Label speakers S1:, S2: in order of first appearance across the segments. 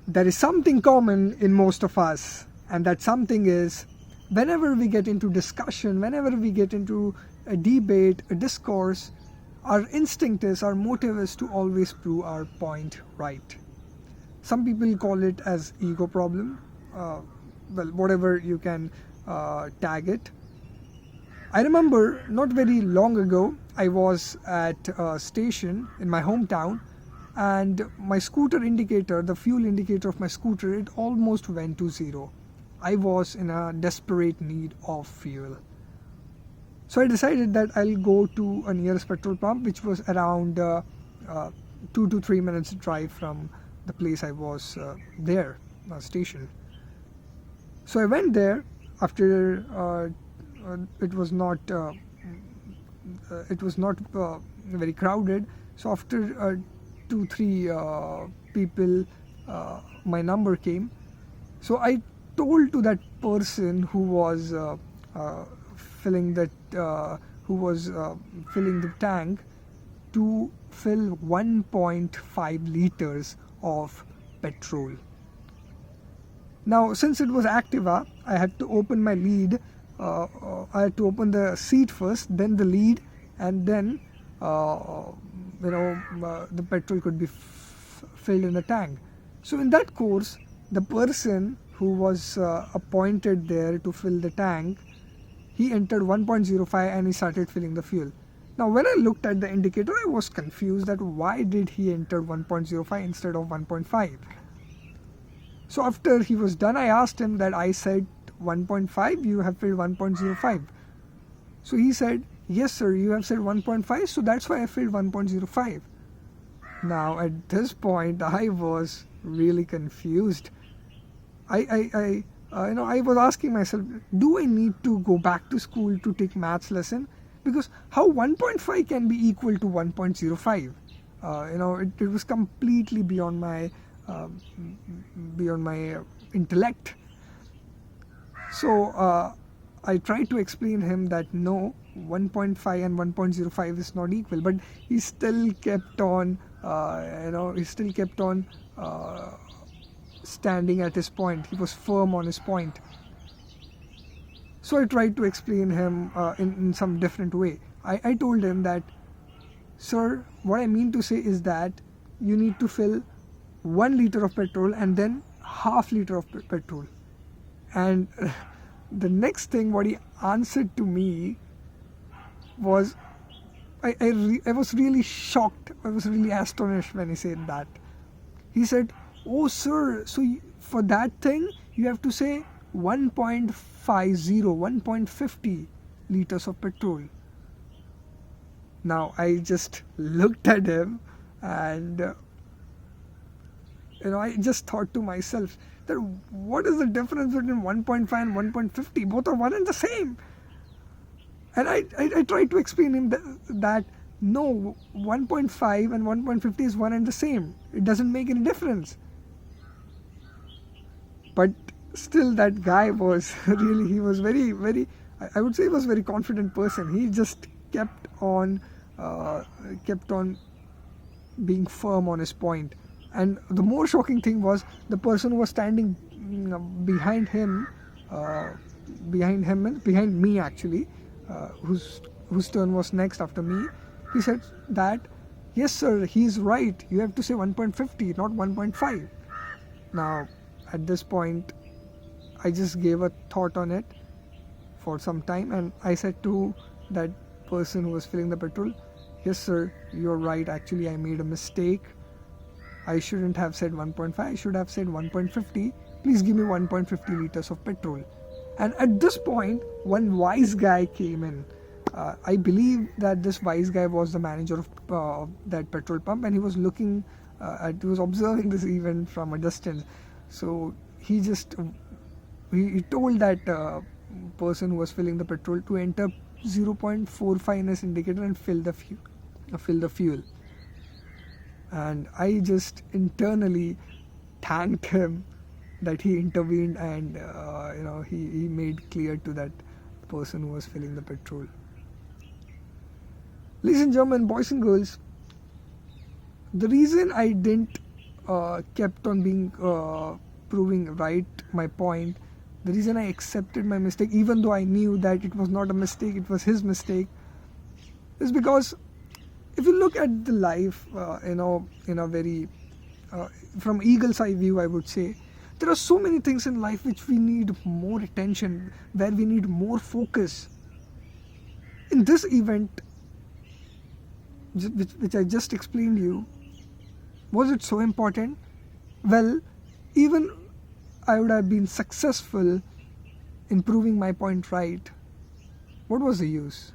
S1: there is something common in most of us, and that something is, whenever we get into discussion, whenever we get into a debate, a discourse, our instinct is, our motive is to always prove our point right. Some people call it as ego problem, whatever you can tag it. I remember not very long ago, I was at a station in my hometown, and my scooter indicator, the fuel indicator of my scooter, it almost went to zero. I was in a desperate need of fuel. So I decided that I'll go to a nearest petrol pump, which was around 2 to 3 minutes drive from the place I was there, station. So I went there after it was not very crowded. So after 2-3 people, my number came. So I told to that person who was filling the tank to fill 1.5 liters of petrol. Now, since it was Activa, I had to open my lead. I had to open the seat first, then the lead, and then the petrol could be filled in the tank. So in that course, the person who was appointed there to fill the tank, he entered 1.05 and he started filling the fuel. Now when I looked at the indicator, I was confused that why did he enter 1.05 instead of 1.5. So after he was done, I asked him that I said 1.5, you have filled 1.05. So he said, yes sir, you have said 1.5, so that's why I filled 1.05. Now at this point I was really confused. I was asking myself, do I need to go back to school to take maths lesson? Because how 1.5 can be equal to 1.05? It was completely beyond my intellect. So I tried to explain him that no, 1.5 and 1.05 is not equal, but he still kept on standing at his point. He was firm on his point. So I tried to explain him in some different way. I told him that, sir, what I mean to say is that you need to fill 1 liter of petrol and then half liter of petrol. And the next thing what he answered to me was, I was really shocked. I was really astonished when he said that. He said, oh sir, so for that thing you have to say 1.50 liters of petrol. Now I just looked at him and I just thought to myself that what is the difference between 1.5 and 1.50? Both are one and the same. And I tried to explain him that no, 1.5 and 1.50 is one and the same. It doesn't make any difference. But still that guy was really, he was very, very, I would say he was a very confident person. He just kept on being firm on his point. And the more shocking thing was, the person who was standing behind me actually, whose turn was next after me, he said that, yes sir, he's right, you have to say 1.50, not 1.5. Now at this point I just gave a thought on it for some time, and I said to that person who was filling the petrol, yes sir, you're right, actually I made a mistake. I shouldn't have said 1.5, I should have said 1.50. Please give me 1.50 liters of petrol. And at this point, one wise guy came in. I believe that this wise guy was the manager of that petrol pump, and he was looking he was observing this event from a distance. So he told that person who was filling the petrol to enter 0.45 in his indicator and fill the fuel. And I just internally thanked him that he intervened and he made clear to that person who was filling the petrol. Ladies and gentlemen, boys and girls, the reason I didn't kept on being proving right my point, the reason I accepted my mistake, even though I knew that it was not a mistake, it was his mistake, is because if you look at the life, in a very from eagle's eye view, I would say there are so many things in life which we need more attention, where we need more focus. In this event, which I just explained you, was it so important? Well, even I would have been successful in proving my point right, what was the use?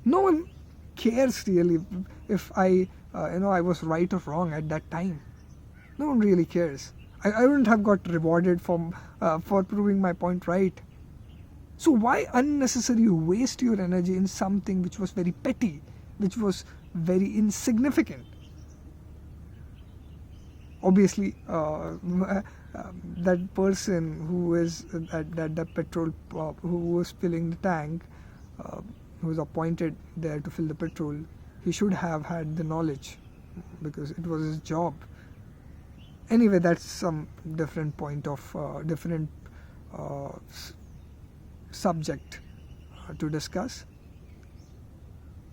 S1: No one cares really if I was right or wrong at that time. No one really cares. I wouldn't have got rewarded for proving my point right. So why unnecessarily waste your energy in something which was very petty, which was very insignificant? Obviously, that person who is at the petrol pump, who was filling the tank, who was appointed there to fill the petrol, he should have had the knowledge because it was his job. Anyway, that's some different point of different subject to discuss.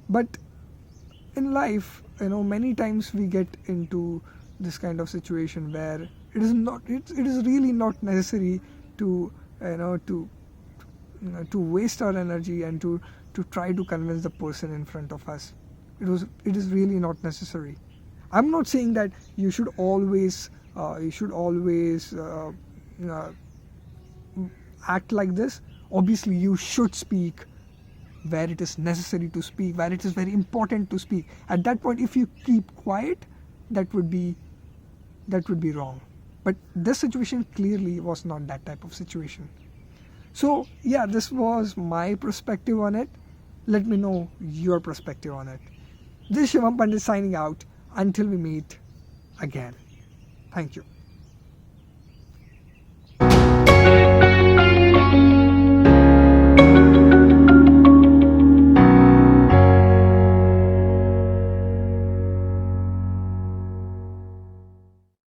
S1: But in life, many times we get into this kind of situation where it is really not necessary to to waste our energy and to try to convince the person in front of us. It is really not necessary. I'm not saying that you should always act like this. Obviously you should speak where it is necessary to speak, where it is very important to speak. At that point, if you keep quiet, that would be wrong. But this situation clearly was not that type of situation. So yeah, this was my perspective on it. Let me know your perspective on it. This is Shivam Pandit signing out. Until we meet again. Thank you.